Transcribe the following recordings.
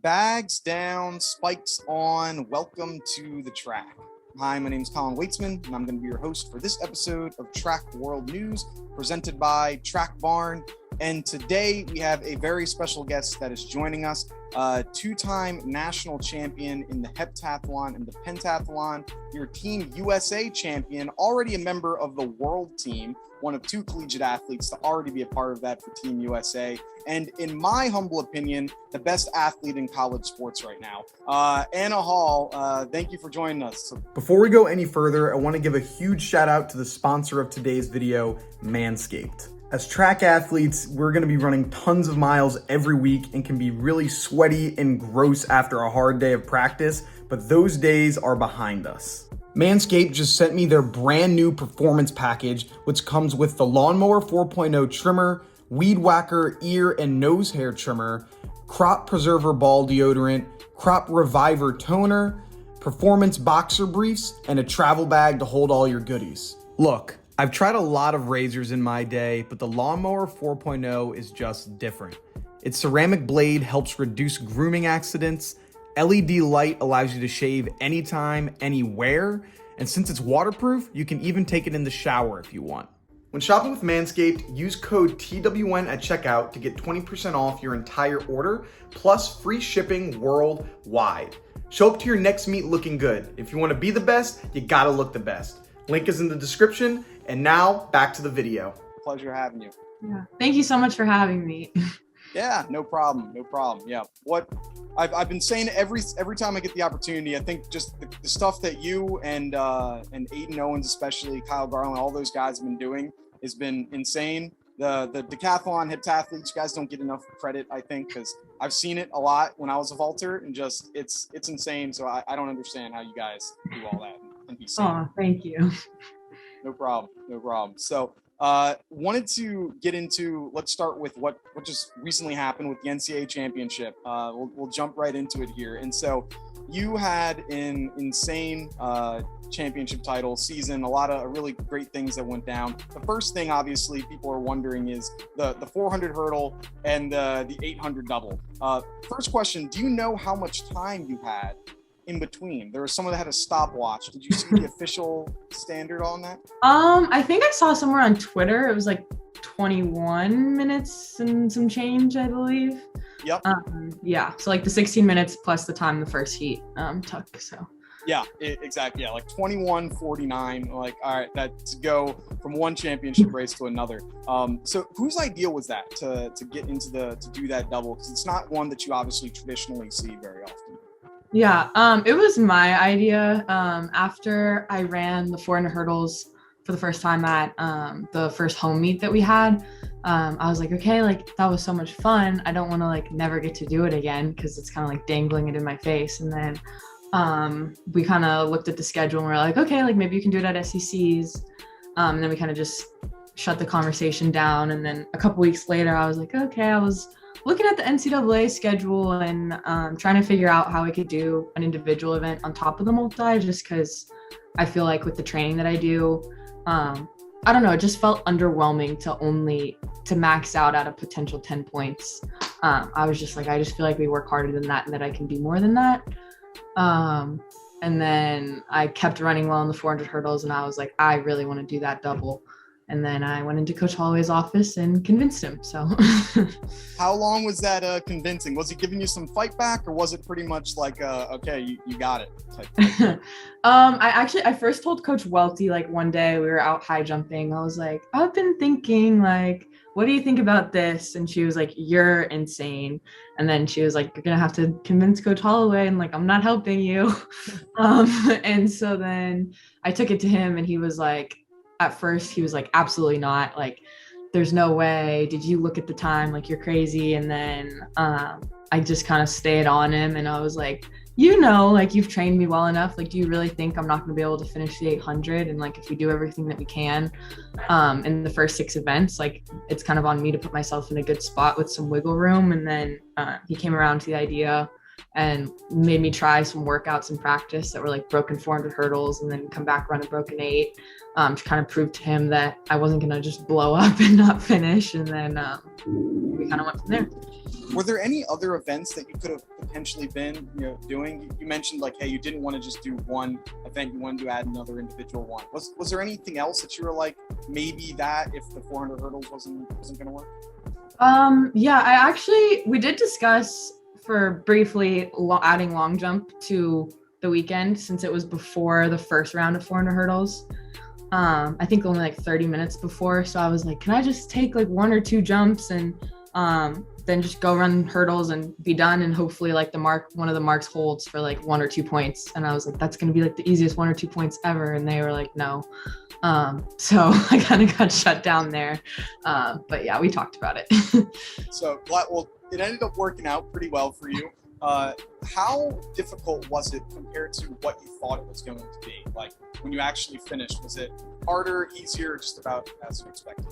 Bags down, spikes on. Welcome to the track. Hi, my name is Colin Weitzman, and I'm going to be your host for this episode of Track World News, presented by Track Barn. And today we have a very special guest that is joining us, two-time national champion in the heptathlon and the pentathlon, your Team USA champion, already a member of the world team, one of two collegiate athletes to already be a part of that for Team USA. And in my humble opinion, the best athlete in college sports right now. Anna Hall, thank you for joining us. Before we go any further, I want to give a huge shout out to the sponsor of today's video, Manscaped. As track athletes, we're going to be running tons of miles every week and can be really sweaty and gross after a hard day of practice, but those days are behind us. Manscaped just sent me their brand new performance package, which comes with the Lawnmower 4.0 trimmer, Weed Whacker ear and nose hair trimmer, Crop Preserver ball deodorant, Crop Reviver toner, performance boxer briefs, and a travel bag to hold all your goodies. Look, I've tried a lot of razors in my day, but the Lawnmower 4.0 is just different. Its ceramic blade helps reduce grooming accidents, LED light allows you to shave anytime, anywhere, and since it's waterproof, you can even take it in the shower if you want. When shopping with Manscaped, use code TWN at checkout to get 20% off your entire order, plus free shipping worldwide. Show up to your next meet looking good. If you want to be the best, you gotta look the best. Link is in the description, and now back to the video. Pleasure having you. Yeah, thank you so much for having me. Yeah, no problem. Yeah, what I've been saying every time I get the opportunity, I think just the stuff that you and Aiden Owens, especially Kyle Garland, all those guys have been doing has been insane. The decathlon heptathletes, you guys don't get enough credit, I think, because I've seen it a lot when I was a vaulter, and just it's insane. So I don't understand how you guys do all that and be sane. Oh, thank you. No problem. So wanted to get into, let's start with what just recently happened with the NCAA Championship. We'll jump right into it here. And so you had an insane championship title season, a lot of really great things that went down. The first thing, obviously, people are wondering is the 400 hurdle and the 800 double. First question, do you know how much time you had in between? There was someone that had a stopwatch. Did you see the official standard on that? I think I saw somewhere on Twitter. It was like 21 minutes and some change, I believe. Yep. Yeah. So like the 16 minutes plus the time the first heat took. So. Yeah, exactly. Yeah, like 21:49. Like, all right, that's go from one championship race to another. So whose idea was that to get into to do that double? Because it's not one that you obviously traditionally see very often. Yeah, it was my idea. After I ran the 400 hurdles for the first time at the first home meet that we had, I was like, okay, like that was so much fun. I don't want to like never get to do it again because it's kind of like dangling it in my face. And then we kind of looked at the schedule and we're like, okay, like maybe you can do it at SECs. And then we kind of just shut the conversation down. And then a couple weeks later, I was like, okay, I was looking at the NCAA schedule and trying to figure out how I could do an individual event on top of the multi, just because I feel like with the training that I do, I don't know, it just felt underwhelming to max out at a potential 10 points. I was just like, I just feel like we work harder than that and that I can do more than that. And then I kept running well in the 400 hurdles and I was like, I really want to do that double. And then I went into Coach Holloway's office and convinced him. So how long was that convincing? Was he giving you some fight back, or was it pretty much like, okay, you got it type? I first told Coach Welty, like one day we were out high jumping. I was like, I've been thinking, like, what do you think about this? And she was like, you're insane. And then she was like, you're going to have to convince Coach Holloway. And like, I'm not helping you. And so then I took it to him and he was like, at first he was like, absolutely not. Like, there's no way. Did you look at the time? Like, you're crazy. And then I just kind of stayed on him and I was like, you know, like you've trained me well enough. Like, do you really think I'm not going to be able to finish the 800? And like, if we do everything that we can in the first 6 events, like it's kind of on me to put myself in a good spot with some wiggle room. And then he came around to the idea and made me try some workouts in practice that were like broken 400 hurdles and then come back run a broken 8 to kind of prove to him that I wasn't going to just blow up and not finish. And then we kind of went from there. Were there any other events that you could have potentially been, doing? You mentioned like, hey, you didn't want to just do one event, you wanted to add another individual one. Was there anything else that you were like, maybe that if the 400 hurdles wasn't going to work? Yeah, we did discuss for briefly adding long jump to the weekend since it was before the first round of 400 hurdles. I think only like 30 minutes before. So I was like, can I just take like 1 or 2 jumps and then just go run hurdles and be done, and hopefully like one of the marks holds for like 1 or 2 points. And I was like, that's going to be like the easiest 1 or 2 points ever. And they were like, no. So I kind of got shut down there. But yeah, we talked about it. So well, it ended up working out pretty well for you. How difficult was it compared to what you thought it was going to be? Like when you actually finished, was it harder, easier, just about as you expected?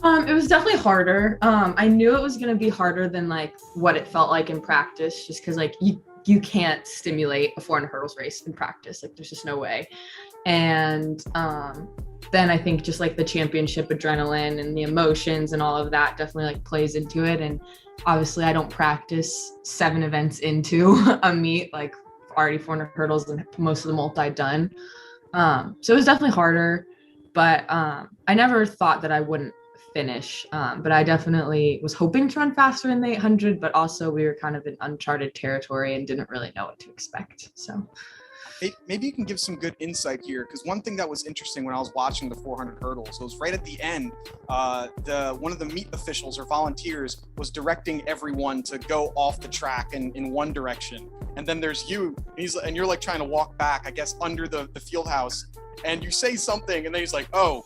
It was definitely harder. I knew it was going to be harder than like what it felt like in practice, just because like you can't stimulate a 400 hurdles race in practice. Like there's just no way. And then I think just like the championship adrenaline and the emotions and all of that definitely like plays into it. And obviously I don't practice 7 events into a meet, like already 400 hurdles and most of the multi done. So it was definitely harder, but I never thought that I wouldn't finish. But I definitely was hoping to run faster in the 800, but also we were kind of in uncharted territory and didn't really know what to expect. So maybe you can give some good insight here, because one thing that was interesting when I was watching the 400 hurdles, it was right at the end, one of the meet officials or volunteers was directing everyone to go off the track in one direction, and then there's you, and you're like trying to walk back, I guess, under the field house, and you say something, and then he's like, oh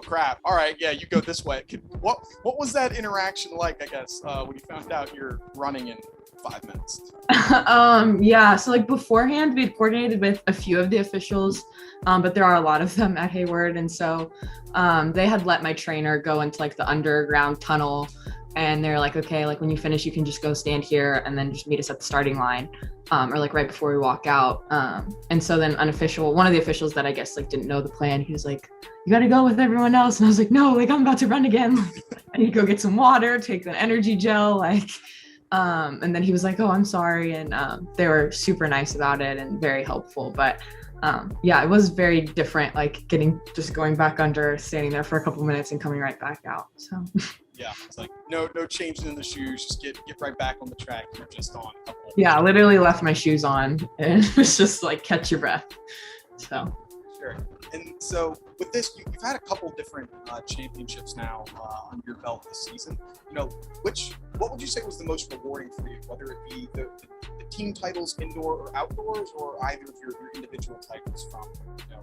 crap, all right, yeah, you go this way. What was that interaction like, I guess, when you found out you're running in 5 minutes? Yeah, so like beforehand we had coordinated with a few of the officials, but there are a lot of them at Hayward, and so they had let my trainer go into like the underground tunnel, and they're like, okay, like when you finish you can just go stand here and then just meet us at the starting line, or like right before we walk out. And so then one of the officials that I guess like didn't know the plan, he was like, you got to go with everyone else, and I was like, no, like I'm about to run again. I need to go get some water, take an energy gel, like and then he was like, oh, I'm sorry. And they were super nice about it and very helpful. But yeah, it was very different, like just going back under, standing there for a couple minutes and coming right back out. So yeah, it's like no changing in the shoes, just get right back on the track. You're just on. Yeah, I literally left my shoes on and it was just like catch your breath. So sure. And so with this, you've had a couple different championships now under your belt this season. What would you say was the most rewarding for you, whether it be the team titles indoor or outdoors, or either of your individual titles from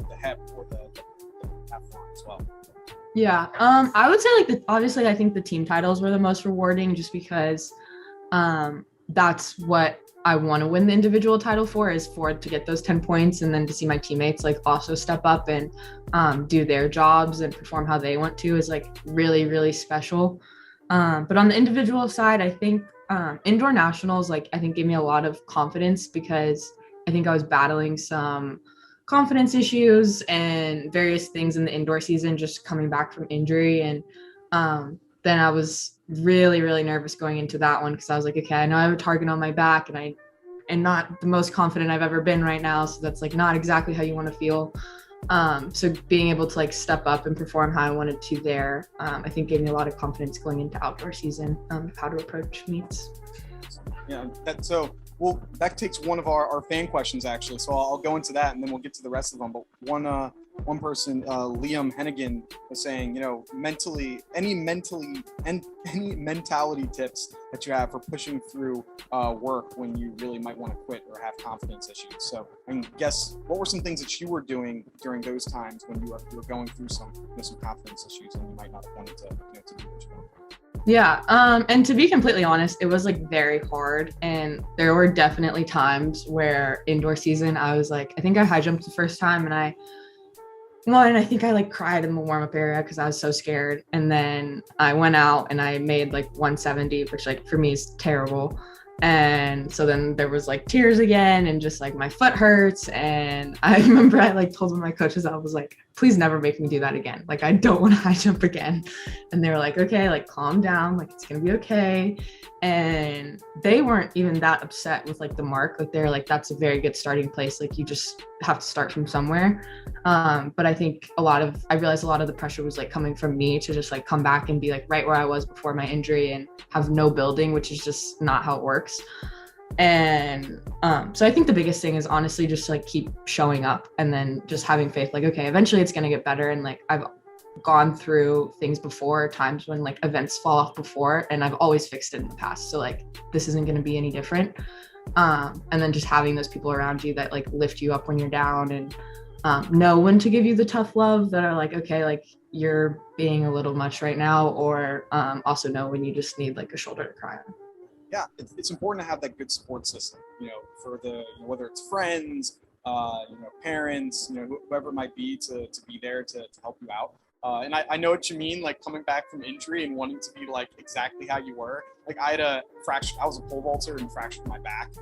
the HEP or the pentathlon as well? Yeah, I would say like obviously I think the team titles were the most rewarding, just because that's what I want to win the individual title for, is to get those 10 points, and then to see my teammates like also step up and do their jobs and perform how they want to is like really, really special. But on the individual side, I think indoor nationals, like I think gave me a lot of confidence, because I think I was battling some confidence issues and various things in the indoor season, just coming back from injury. And then I was really, really nervous going into that one, because I was like, okay, I know I have a target on my back and I'm not the most confident I've ever been right now. So that's like not exactly how you want to feel. So being able to like step up and perform how I wanted to there, I think gave me a lot of confidence going into outdoor season, how to approach meets. Yeah, that takes one of our fan questions, actually. So I'll go into that and then we'll get to the rest of them. But one person, Liam Hennigan, was saying, any mentality tips that you have for pushing through work when you really might want to quit or have confidence issues. So I guess what were some things that you were doing during those times when you were going through some confidence issues and you might not have wanted to do what you want? Yeah, and to be completely honest, it was like very hard, and there were definitely times where indoor season I was like, I think I high jumped the first time and I think I like cried in the warm-up area because I was so scared, and then I went out and I made like 170, which like for me is terrible, And so then there was like tears again, and just like my foot hurts. And I remember I like told my coaches, I was like, please never make me do that again. Like, I don't want to high jump again. And they were like, okay, like calm down, like it's gonna be okay. And they weren't even that upset with like the mark. Like they're like, that's a very good starting place. Like you just have to start from somewhere. But I think I realized a lot of the pressure was like coming from me to just like come back and be like right where I was before my injury and have no building, which is just not how it works. And so I think the biggest thing is honestly just like keep showing up and then just having faith, like, okay, eventually it's going to get better. And like I've gone through things before, times when like events fall off before, and I've always fixed it in the past. So like this isn't going to be any different. And then just having those people around you that like lift you up when you're down and know when to give you the tough love, that are like, okay, like you're being a little much right now, or also know when you just need like a shoulder to cry on. Yeah, it's important to have that good support system, for whether it's friends, parents, whoever it might be, to be there to help you out. And I know what you mean, like coming back from injury and wanting to be like exactly how you were. Like I had a fracture, I was a pole vaulter and fractured my back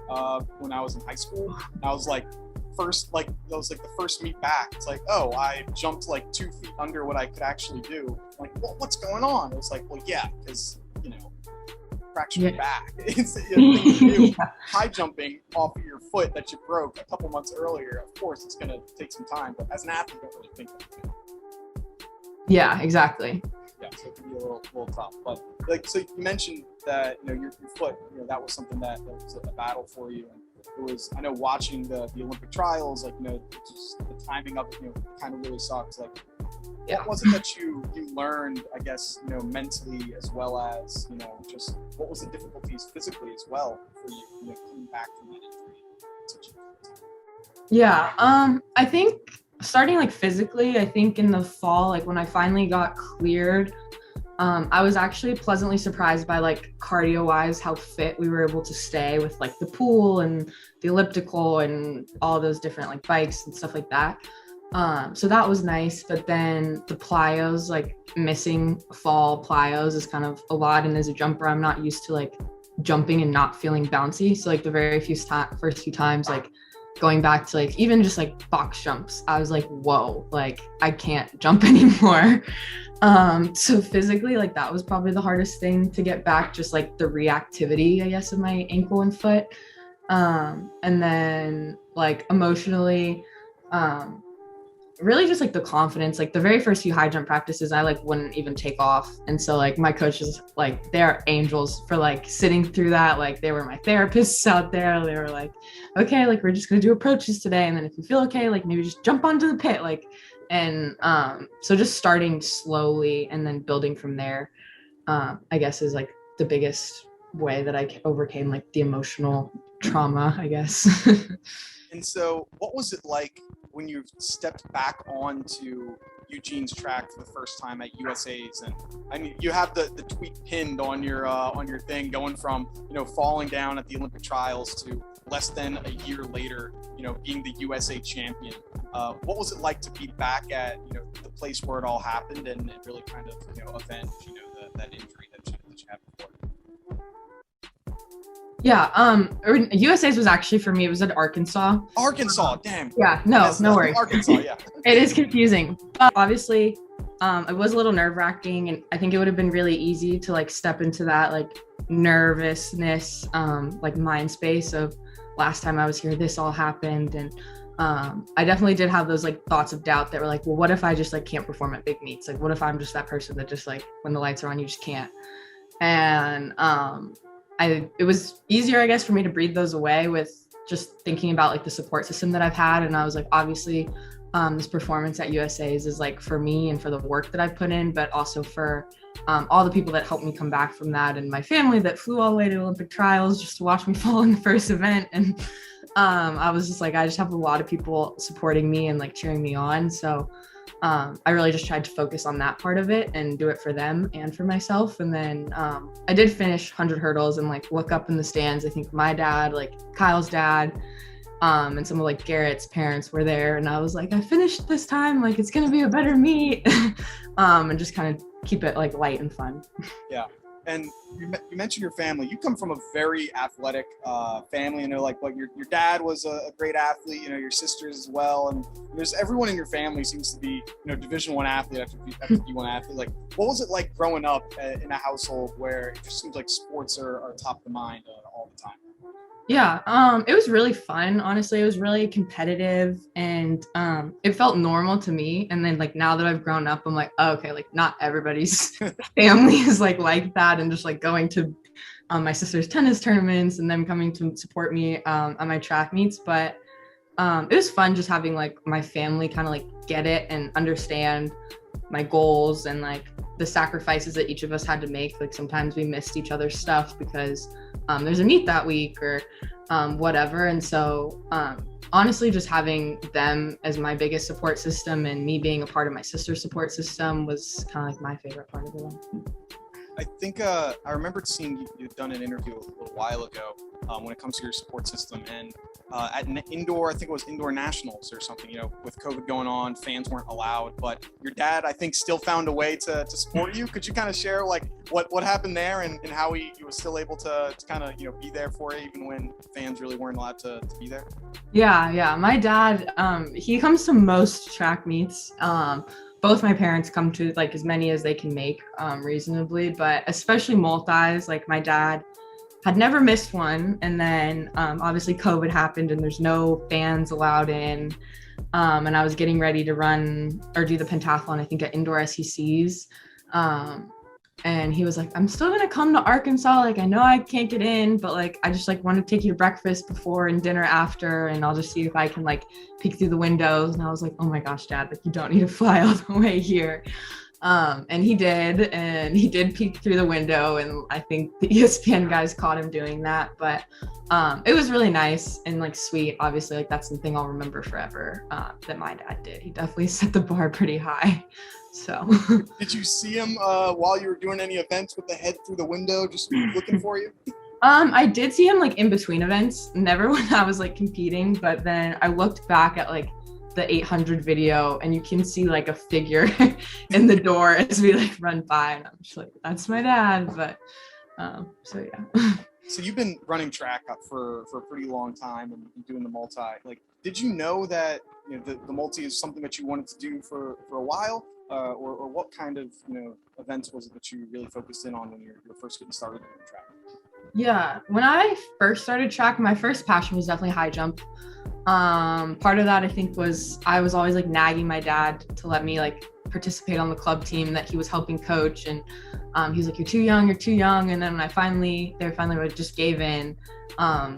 when I was in high school. And I was like, the first meet back. It's like, oh, I jumped like 2 feet under what I could actually do. I'm like, what's going on? It was like, well, yeah, because, fractured your back. It's high jumping off of your foot that you broke a couple months earlier. Of course, it's going to take some time, but as an athlete, you don't really think of it. Yeah, exactly. Yeah, so it can be a little tough. But like, so you mentioned that your foot, that was something that was a battle for you. And it was, I know, watching the Olympic trials, like just the timing of it, kind of really sucks. Like, what was it that you learned, I guess, mentally, as well as just what was the difficulties physically as well for you, coming back from that injury? Yeah, I think starting like physically, I think in the fall, like when I finally got cleared, I was actually pleasantly surprised by like cardio wise how fit we were able to stay with like the pool and the elliptical and all those different like bikes and stuff like that. So that was nice. But then the plyos, like missing fall plyos is kind of a lot. And as a jumper, I'm not used to like jumping and not feeling bouncy. So like the very first few times, like going back to like even just like box jumps, I was like, whoa, like I can't jump anymore. So physically, like that was probably the hardest thing to get back, just like the reactivity, I guess, of my ankle and foot. And then like emotionally, really just like the confidence, like the very first few high jump practices, I like wouldn't even take off. And so like my coaches, like they're angels for like sitting through that. Like they were my therapists out there. They were like, okay, like we're just going to do approaches today. And then if you feel okay, like maybe just jump onto the pit. Like, and so just starting slowly and then building from there, I guess is like the biggest way that I overcame like the emotional trauma, I guess. And so what was it like when you stepped back onto Eugene's track for the first time at USA's? And I mean, you have the tweet pinned on your thing, going from, falling down at the Olympic trials to less than a year later, being the USA champion. What was it like to be back at, the place where it all happened and really kind of, avenge, that injury that you had before? Yeah, USA's was actually, for me, it was at Arkansas. Arkansas, damn. Yeah, no worries. Arkansas, yeah. It is confusing. But obviously, it was a little nerve-wracking, and I think it would have been really easy to like step into that like nervousness, like mind space of last time I was here, this all happened. And I definitely did have those like thoughts of doubt that were like, well, what if I just like can't perform at big meets? Like, what if I'm just that person that just like when the lights are on, you just can't? And it was easier, I guess, for me to breathe those away with just thinking about like the support system that I've had. And I was like, obviously, this performance at USA's is like for me and for the work that I've put in, but also for all the people that helped me come back from that, and my family that flew all the way to Olympic trials just to watch me fall in the first event. And I was just like, I just have a lot of people supporting me and like cheering me on. So I really just tried to focus on that part of it and do it for them and for myself. And then I did finish 100 hurdles and like look up in the stands. I think my dad, like Kyle's dad, and some of like Garrett's parents were there. And I was like, I finished this time. Like, it's going to be a better meet. And just kind of keep it like light and fun. Yeah. And you mentioned your family. You come from a very athletic family. You know, like your dad was a great athlete. You know, your sisters as well, and there's everyone in your family seems to be, you know, Division I athlete after D1 athlete. Like, what was it like growing up in a household where it just seems like sports are top of mind all the time? Yeah, it was really fun. Honestly, it was really competitive, and it felt normal to me. And then, like, now that I've grown up, I'm like, oh, okay, like not everybody's family is like that, and just like going to my sister's tennis tournaments and them coming to support me on my track meets. But it was fun just having like my family kind of like get it and understand my goals and like the sacrifices that each of us had to make. Like sometimes we missed each other's stuff because there's a meet that week or whatever. And so honestly, just having them as my biggest support system and me being a part of my sister's support system was kind of like my favorite part of it all. I think I remembered seeing you'd done an interview a little while ago when it comes to your support system, and at an indoor, I think it was indoor nationals or something, you know, with COVID going on, fans weren't allowed, but your dad, I think, still found a way to support you. Could you kind of share like what happened there and how he was still able to kind of, you know, be there for you even when fans really weren't allowed to be there? Yeah. My dad, he comes to most track meets. Both my parents come to like as many as they can make reasonably, but especially multis. Like my dad had never missed one, and then obviously COVID happened and there's no fans allowed in, and I was getting ready to run or do the pentathlon, I think at indoor SECs, and he was like, I'm still gonna come to Arkansas, like I know I can't get in, but like I just like want to take you to breakfast before and dinner after, and I'll just see if I can like peek through the windows. And I was like, oh my gosh, Dad, like you don't need to fly all the way here. And he did peek through the window, and I think the ESPN guys caught him doing that. But it was really nice and like sweet. Obviously, like that's something I'll remember forever that my dad did. He definitely set the bar pretty high. So did you see him while you were doing any events with the head through the window, just looking for you? I did see him like in between events, never when I was like competing, but then I looked back at like the 800 video and you can see like a figure in the door as we like run by, and I'm just like, that's my dad. But so yeah. So you've been running track up for a pretty long time and doing the multi. Like, did you know that, you know, the multi is something that you wanted to do for a while, or what kind of, you know, events was it that you really focused in on when you were first getting started doing track? Yeah, when I first started track, my first passion was definitely high jump. Part of that I think was I was always like nagging my dad to let me like participate on the club team that he was helping coach, and he was like, you're too young. And then when they finally just gave in,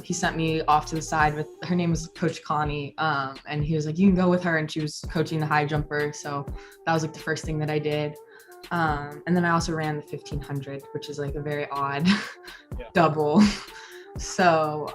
he sent me off to the side with, her name was Coach Connie, and he was like, you can go with her, and she was coaching the high jumper. So that was like the first thing that I did. And then I also ran the 1500, which is like a very odd double. So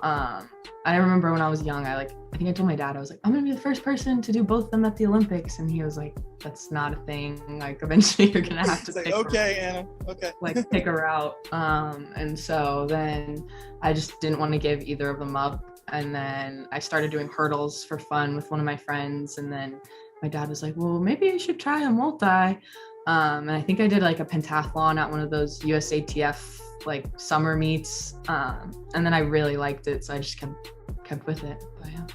I remember when I was young, I think I told my dad, I was like, I'm gonna be the first person to do both of them at the Olympics, and he was like, that's not a thing, like eventually you're gonna have to like, pick okay, Anna, okay, like pick a route. And so then I just didn't want to give either of them up, and then I started doing hurdles for fun with one of my friends, and then my dad was like, well, maybe you should try a multi. And I think I did like a pentathlon at one of those USATF like summer meets, and then I really liked it, so I just kept with it. But yeah.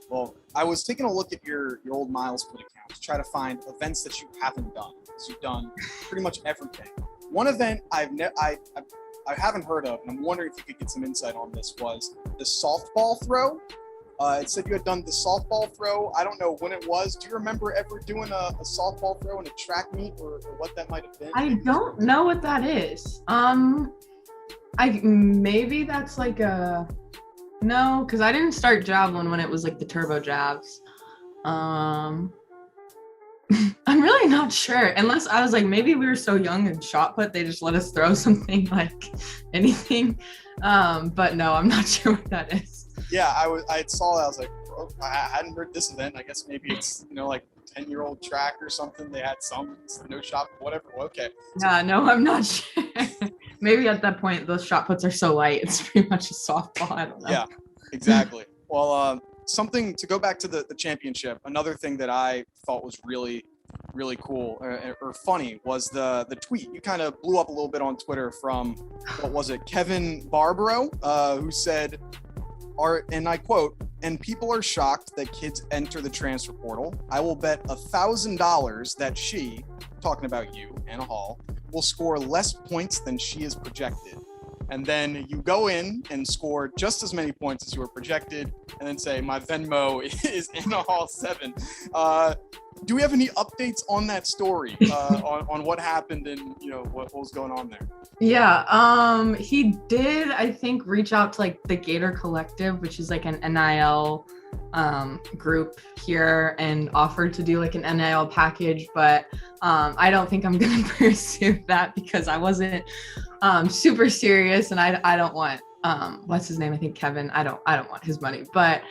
Well, I was taking a look at your old miles split account to try to find events that you haven't done, because you've done pretty much everything. One event I haven't heard of, and I'm wondering if you could get some insight on this, was the softball throw. It said you had done the softball throw. I don't know when it was. Do you remember ever doing a softball throw in a track meet, or what that might have been? I don't know what that is. Maybe that's like no, because I didn't start javelin when it was like the turbo jabs. I'm really not sure, unless I was like, maybe we were so young and shot put, they just let us throw something like anything. But no, I'm not sure what that is. Yeah, I saw that. I was like, oh, I hadn't heard this event. I guess maybe it's, you know, like 10-year-old track or something. They had some no shot, whatever. Okay. Yeah, no, I'm not sure. Maybe at that point, those shot puts are so light, it's pretty much a softball. I don't know. Yeah, exactly. Well, something to go back to the championship. Another thing that I thought was really really cool or funny was the tweet. You kind of blew up a little bit on Twitter from, what was it, Kevin Barbaro, who said, and I quote, "And people are shocked that kids enter the transfer portal. I will bet $1,000 that she," talking about you, Anna Hall, "will score less points than she is projected." And then you go in and score just as many points as you were projected, and then say, "My Venmo is Anna Hall 7." Do we have any updates on that story, on what happened and what was going on there? Yeah, he did, I think, reach out to like the Gator Collective, which is like an NIL group here, and offered to do like an NIL package, but I don't think I'm gonna pursue that because I wasn't super serious, and I don't want what's his name? I think Kevin. I don't want his money, but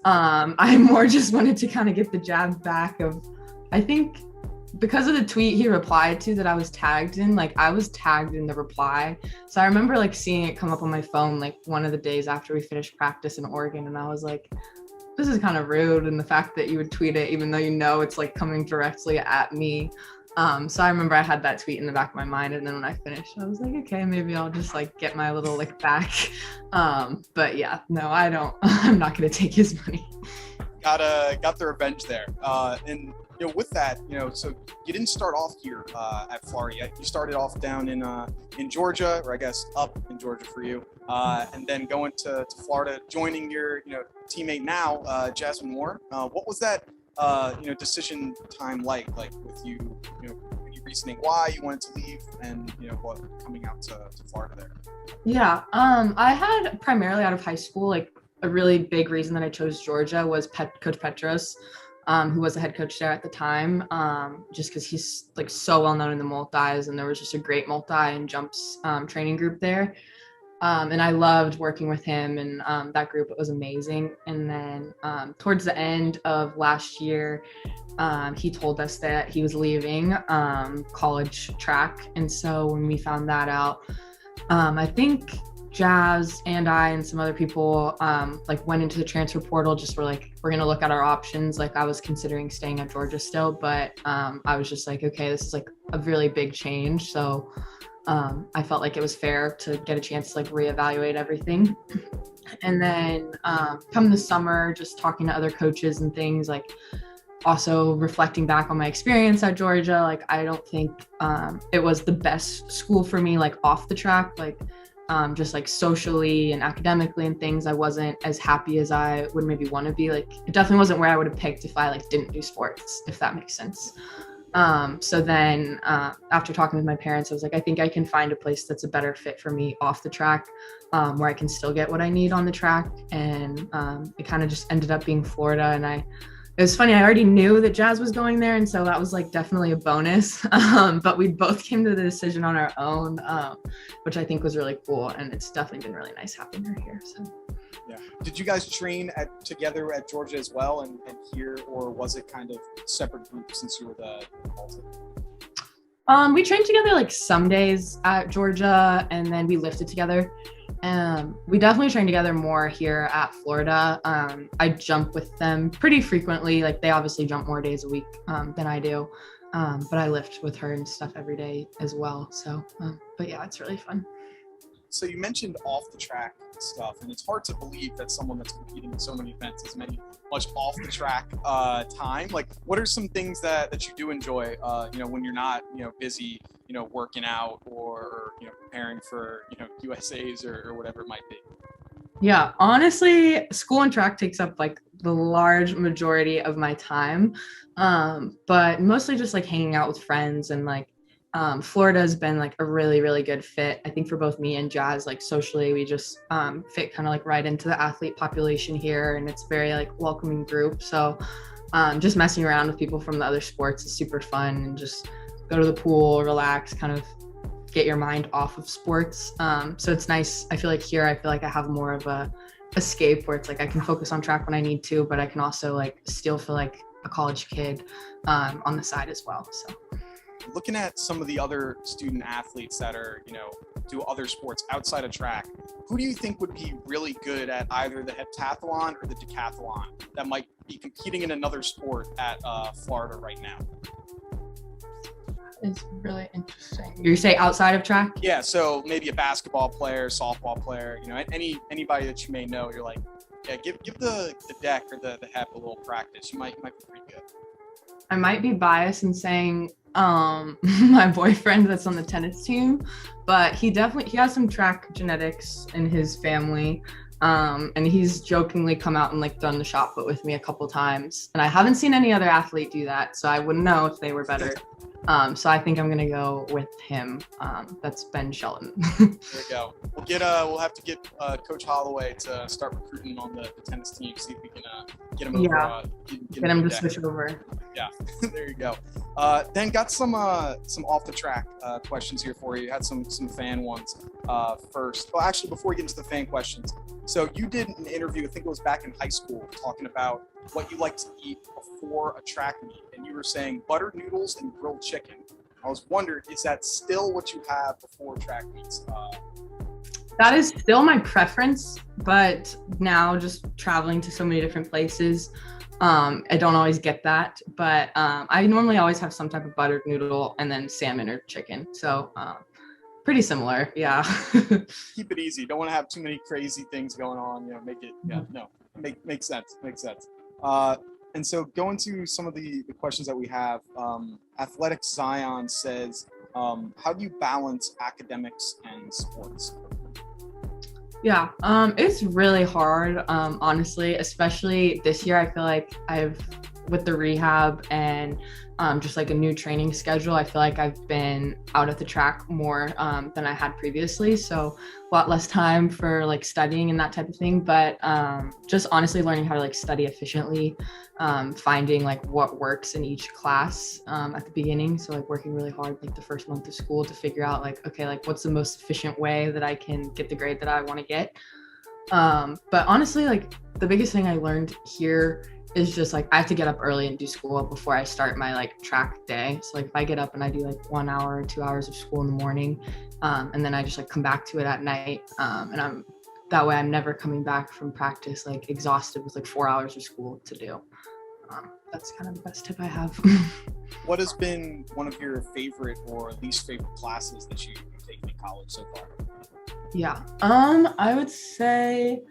I more just wanted to kind of get the jab back of, I think because of the tweet he replied to that I was tagged in, like I was tagged in the reply. So I remember like seeing it come up on my phone like one of the days after we finished practice in Oregon, and I was like, this is kind of rude, and the fact that you would tweet it even though it's like coming directly at me. So I remember I had that tweet in the back of my mind, and then when I finished, I was like, okay, maybe I'll just like get my little lick back. But yeah, no, I don't. I'm not gonna take his money. Got the revenge there. And with that, so you didn't start off here at Florida yet. You started off down in Georgia, or I guess up in Georgia for you, and then going to Florida, joining your teammate now, Jasmine Moore. What was that decision time like with you reasoning why you wanted to leave, and what coming out to Florida there? Yeah, I had primarily out of high school, like a really big reason that I chose Georgia was Coach Petros, who was the head coach there at the time, just because he's like so well known in the multis, and there was just a great multi and jumps training group there. And I loved working with him, and that group was amazing. And then towards the end of last year, he told us that he was leaving college track. And so when we found that out, I think Jazz and I and some other people like went into the transfer portal, just were like, we're going to look at our options. Like I was considering staying at Georgia still, but I was just like, okay, this is like a really big change. So I felt like it was fair to get a chance to like reevaluate everything. And then come the summer, just talking to other coaches and things, like also reflecting back on my experience at Georgia, like I don't think it was the best school for me, like off the track, like just like socially and academically and things. I wasn't as happy as I would maybe want to be. Like it definitely wasn't where I would have picked if I like didn't do sports, if that makes sense. So then after talking with my parents, I was like, I think I can find a place that's a better fit for me off the track, where I can still get what I need on the track. And it kind of just ended up being Florida. And it was funny, I already knew that Jazz was going there, and so that was like definitely a bonus. But we both came to the decision on our own, which I think was really cool. And it's definitely been really nice having her here. So. Yeah. Did you guys train together at Georgia as well and here, or was it kind of separate groups since you were the vaulted? We trained together like some days at Georgia, and then we lifted together. We definitely train together more here at Florida. I jump with them pretty frequently. Like they obviously jump more days a week than I do, but I lift with her and stuff every day as well. So, but yeah, it's really fun. So you mentioned off the track stuff, and it's hard to believe that someone that's competing in so many events has much off the track time. Like, what are some things that you do enjoy, when you're not, busy, working out or preparing for, USAs or whatever it might be? Yeah, honestly, school and track takes up like the large majority of my time, but mostly just like hanging out with friends, and like Florida has been like a really, really good fit, I think, for both me and Jazz. Like socially, we just fit kind of like right into the athlete population here, and it's very like welcoming group. So just messing around with people from the other sports is super fun, and just go to the pool, relax, kind of get your mind off of sports. So it's nice. I feel like here, I have more of a escape where it's like I can focus on track when I need to, but I can also like still feel like a college kid on the side as well. So. Looking at some of the other student athletes that are, do other sports outside of track, who do you think would be really good at either the heptathlon or the decathlon that might be competing in another sport at Florida right now? is really interesting. You say outside of track? Yeah, so maybe a basketball player, softball player, anybody that you may know. You're like, yeah, give the deck or the hep a little practice. You might be pretty good. I might be biased in saying my boyfriend that's on the tennis team, but he has some track genetics in his family. And he's jokingly come out and like done the shot put with me a couple times, and I haven't seen any other athlete do that, so I wouldn't know if they were better. So I think I'm gonna go with him. That's Ben Shelton. There we go. We'll have to get Coach Holloway to start recruiting on the tennis team. See if we can get him over. Get him to switch over. Yeah, there you go. Then got some off the track questions here for you. Had some fan ones first. Well, actually, before we get into the fan questions, so you did an interview, I think it was back in high school, talking about what you like to eat before a track meet, and you were saying buttered noodles and grilled chicken. I was wondering, is that still what you have before track meets? That is still my preference, but now just traveling to so many different places, I don't always get that, but I normally always have some type of buttered noodle and then salmon or chicken. So pretty similar, yeah. Keep it easy. Don't want to have too many crazy things going on. Make it, makes sense. And so going to some of the questions that we have, Athletic Zion says, how do you balance academics and sports? Yeah, it's really hard, honestly, especially this year. I feel like with the rehab and just like a new training schedule, I feel like I've been out at the track more than I had previously. So a lot less time for like studying and that type of thing. But just honestly learning how to like study efficiently, finding like what works in each class at the beginning. So like working really hard like the first month of school to figure out like, okay, like what's the most efficient way that I can get the grade that I want to get. But honestly, like the biggest thing I learned here is just like I have to get up early and do school before I start my like track day. So like if I get up and I do like 1 hour or 2 hours of school in the morning, and then I just like come back to it at night, and that way I'm never coming back from practice like exhausted with like 4 hours of school to do. That's kind of the best tip I have. What has been one of your favorite or least favorite classes that you've taken in college so far? Yeah, I would say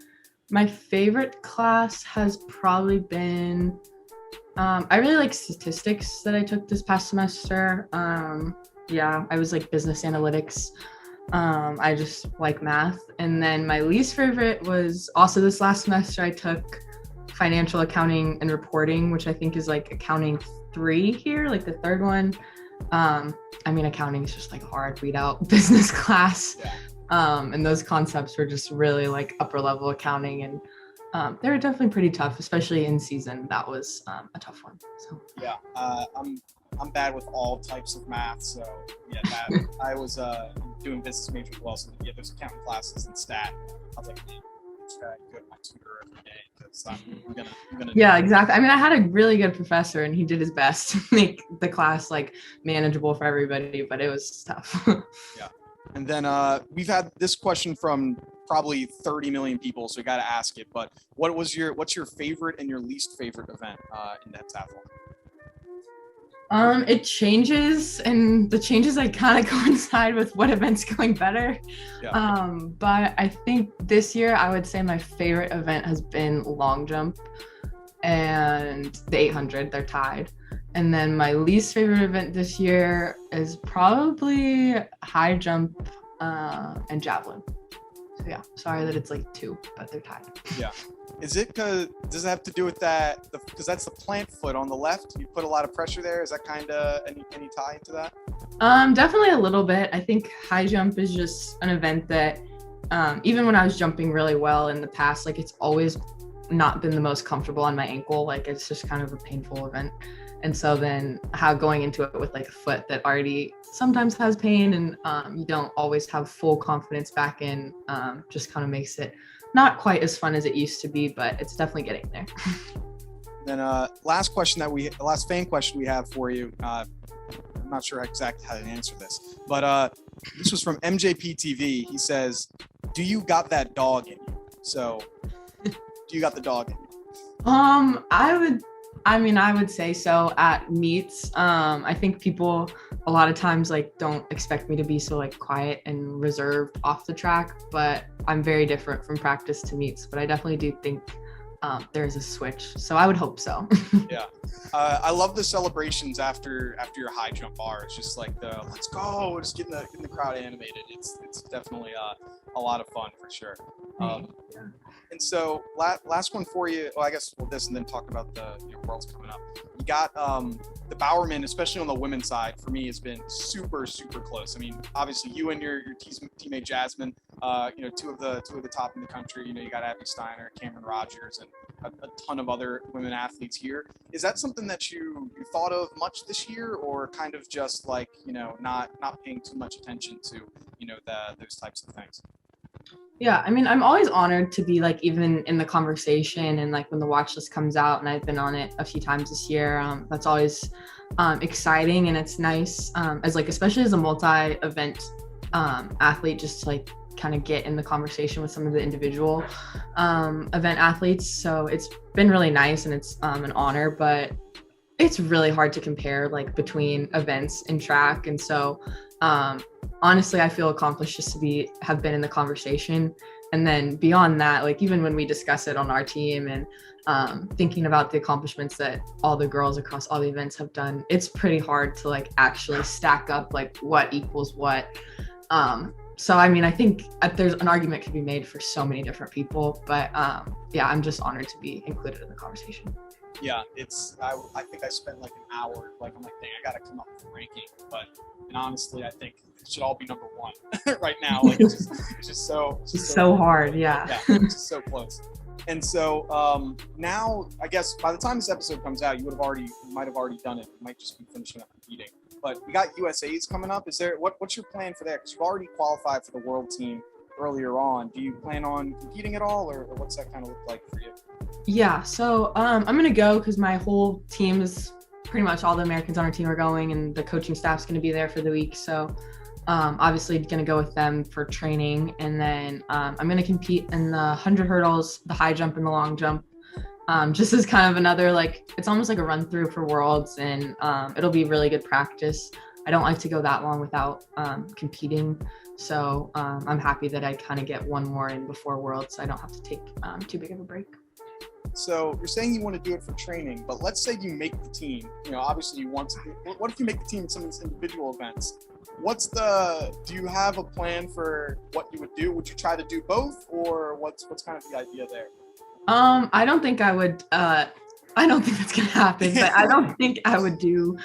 my favorite class has probably been, I really like statistics that I took this past semester. I was like business analytics. I just like math. And then my least favorite was also this last semester, I took financial accounting and reporting, which I think is like accounting 3 here, like the third one. Accounting is just like a hard read out business class. Yeah. And those concepts were just really like upper level accounting, and they were definitely pretty tough, especially in season. That was a tough one. So yeah, I'm bad with all types of math, so yeah, I was doing business major as well, so yeah, there's accounting classes and stat. I was like, man, I gotta go to my tutor every day because I'm gonna. Yeah, exactly. I had a really good professor, and he did his best to make the class like manageable for everybody, but it was tough. Yeah. And then we've had this question from probably 30 million people, so we got to ask it. But what's your favorite and your least favorite event in the heptathlon? It changes, and the changes like kind of coincide with what event's going better. Yeah. But I think this year I would say my favorite event has been long jump and the 800. They're tied. And then my least favorite event this year is probably high jump and javelin. So yeah, sorry that it's like 2, but they're tied. Yeah. Does it have to do with that? Because that's the plant foot on the left. You put a lot of pressure there. Is that kind of any tie into that? Definitely a little bit. I think high jump is just an event that even when I was jumping really well in the past, like it's always not been the most comfortable on my ankle. Like it's just kind of a painful event. And so then how going into it with like a foot that already sometimes has pain and you don't always have full confidence back in, just kind of makes it not quite as fun as it used to be, but it's definitely getting there. Then last fan question we have for you. I'm not sure exactly how to answer this, but this was from MJPTV. He says, do you got that dog in you? So do you got the dog in you? I would say so at meets. I think a a lot of times like don't expect me to be so like quiet and reserved off the track, but I'm very different from practice to meets. But I definitely do think there's a switch, so I would hope so. Yeah, I love the celebrations after your high jump bar. It's just like the let's go, just getting the crowd animated. It's definitely a lot of fun for sure. And so last one for you. Well, I guess we'll this and then talk about the worlds coming up. You got the Bowerman, especially on the women's side, for me has been super close. I mean, obviously you and your teammate Jasmine, two of the top in the country. You got Abby Steiner, Cameron Rogers, and a ton of other women athletes here. Is that something that you thought of much this year, or kind of just like not paying too much attention to those types of things? Yeah, I mean, I'm always honored to be like even in the conversation, and like when the watch list comes out, and I've been on it a few times this year. That's always exciting, and it's nice as like especially as a multi-event athlete, just to like kind of get in the conversation with some of the individual event athletes. So it's been really nice, and it's an honor, but it's really hard to compare like between events and track, and so honestly, I feel accomplished just to have been in the conversation. And then beyond that, like even when we discuss it on our team and thinking about the accomplishments that all the girls across all the events have done, it's pretty hard to like actually stack up like what equals what. So I mean, I think there's an argument could be made for so many different people, but yeah, I'm just honored to be included in the conversation. Yeah, I think I spent like an hour like I'm like, dang, I gotta come up with a ranking, and honestly, I think it should all be number one right now. Like it's just so hard. Yeah, it's just so close. And so now, I guess by the time this episode comes out, you might have already done it. You might just be finishing up competing. But we got USA's coming up. Is there what's your plan for that? Because you've already qualified for the world team earlier on. Do you plan on competing at all, or what's that kind of look like for you? Yeah, so I'm gonna go because my whole team is pretty much all the Americans on our team are going, and the coaching staff's gonna be there for the week. So obviously gonna go with them for training, and then I'm gonna compete in the 100 hurdles, the high jump, and the long jump. Just as kind of another like it's almost like a run through for worlds, and it'll be really good practice. I don't like to go that long without competing. So I'm happy that I kind of get one more in before worlds, so I don't have to take too big of a break. So you're saying you want to do it for training, but let's say you make the team. Obviously you want to. What if you make the team in some of these individual events? Do you have a plan for what you would do? Would you try to do both, or what's kind of the idea there? I don't think I would. I don't think that's gonna happen, but I don't think I would do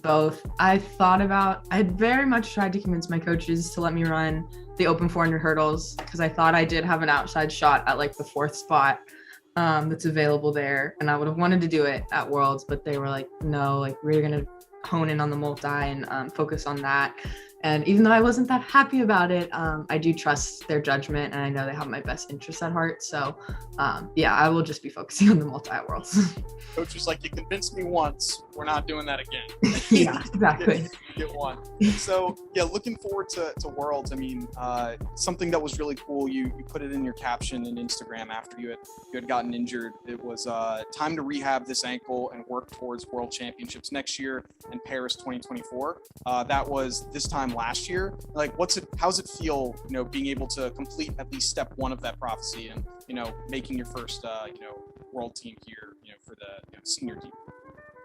both. I had very much tried to convince my coaches to let me run the open 400 hurdles because I thought I did have an outside shot at like the 4th spot that's available there, and I would have wanted to do it at Worlds, but they were like, no, like we're gonna hone in on the multi and focus on that. And even though I wasn't that happy about it, I do trust their judgment, and I know they have my best interests at heart. So yeah, I will just be focusing on the multi at Worlds. Coach was like, you convinced me once, we're not doing that again. Yeah, exactly. Get one. So yeah, looking forward to Worlds. I mean, something that was really cool, you put it in your caption in Instagram after you had gotten injured. It was time to rehab this ankle and work towards World Championships next year in Paris 2024. That was this time last year. Like, how's it feel, being able to complete at least step one of that prophecy and, making your first, world team here, for the senior team?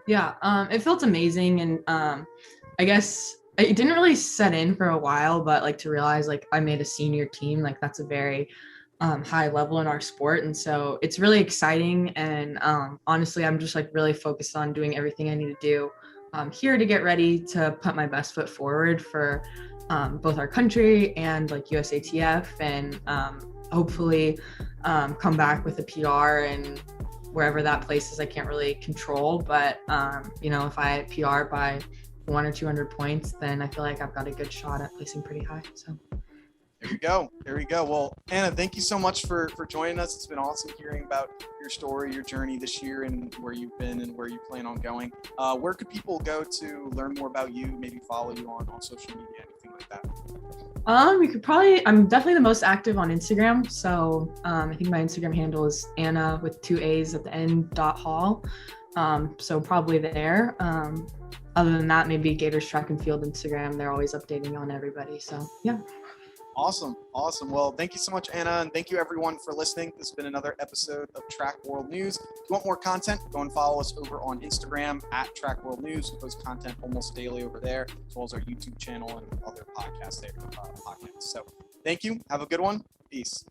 Yeah, it felt amazing, and I guess it didn't really set in for a while, but like to realize like I made a senior team, like that's a very high level in our sport, and so it's really exciting. And honestly, I'm just like really focused on doing everything I need to do here to get ready to put my best foot forward for both our country and like USATF, and hopefully come back with a PR and wherever that place is. I can't really control, but if I PR by 100 or 200 points, then I feel like I've got a good shot at placing pretty high. So there we go. Well, Anna, thank you so much for joining us. It's been awesome hearing about your story, your journey this year, and where you've been and where you plan on going. Where could people go to learn more about you, maybe follow you on social media, anything like that? I'm definitely the most active on Instagram. So I think my Instagram handle is Anna with 2 A's at the end .hall. So probably there. other than that, maybe Gators Track and Field Instagram. They're always updating on everybody. So yeah. Awesome. Well, thank you so much, Anna, and thank you everyone for listening. This has been another episode of Track World News. If you want more content, go and follow us over on Instagram at Track World News. We post content almost daily over there, as well as our YouTube channel and other podcasts. So thank you. Have a good one. Peace.